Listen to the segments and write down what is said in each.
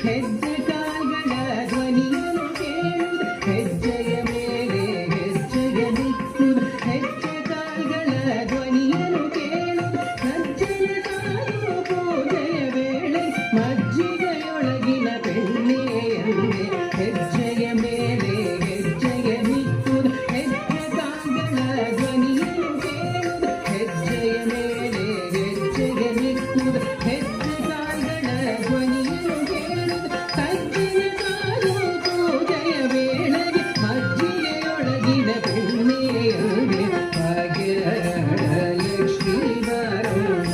ಹೆಜ್ಜೆ ಕಾಲ್ಗಳ ಧ್ವನಿಯನ್ನು ಕೇಳುವುದು ಹೆಜ್ಜೆಯ ಮೇಲೆ ಹೆಜ್ಜೆಯ ದಿಕ್ಕುವುದು ಹೆಜ್ಜೆ ಕಾಲ್ಗಳ ಧ್ವನಿಯನ್ನು ಕೇಳುವುದು ಸಜ್ಜೆಯ ಸಾಧು ಪೂಜೆಯ ವೇಳೆ ಮಜ್ಜಿಗೆಯೊಳಗಿನ ಬೆಣ್ಣೆಯಂತೆ ಹೆಜ್ಜೆಯ ಮೇಲೆ ಹೆಜ್ಜೆಯ ದಿಕ್ಕುವುದು ಹೆಜ್ಜೆ ಕಾಲ್ಗಳ ಧ್ವನಿಯನ್ನು ಕೇಳುವುದು ಹೆಜ್ಜೆಯ ಮೇಲೆ ಹೆಜ್ಜೆಯ ದಿಕ್ಕುವುದು ಹೆಜ್ಜೆ ಕಾಲ್ಗಳ ಧ್ವನಿಯನ್ನು ಕೇಳುವುದು ಸಜ್ಜೆಯ ಸಾಧು ಪೂಜೆಯ ವೇಳೆಗೆ ಮಜ್ಜಿಗೆಯೊಳಗಿನ ಬೆಣ್ಣೆಯಂತೆ ಭಾಗ್ಯಲಕ್ಷ್ಮೀ ಬಾರವ್ವ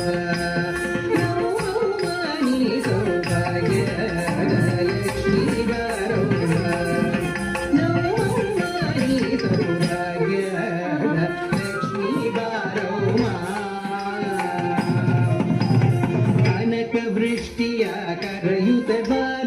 ನಮ್ಮವ್ವ ನೀ ಸೌಭಾಗ್ಯಲಕ್ಷ್ಮೀ ಬಾರವ್ವ ನಮ್ಮವ್ವ ನೀ ಸೌಭಾಗ್ಯಲಕ್ಷ್ಮೀ ಬಾರವ್ವ ಕನಕ ವೃಷ್ಟಿಯ ಕರೆಯುತ್ತ ಬಾರ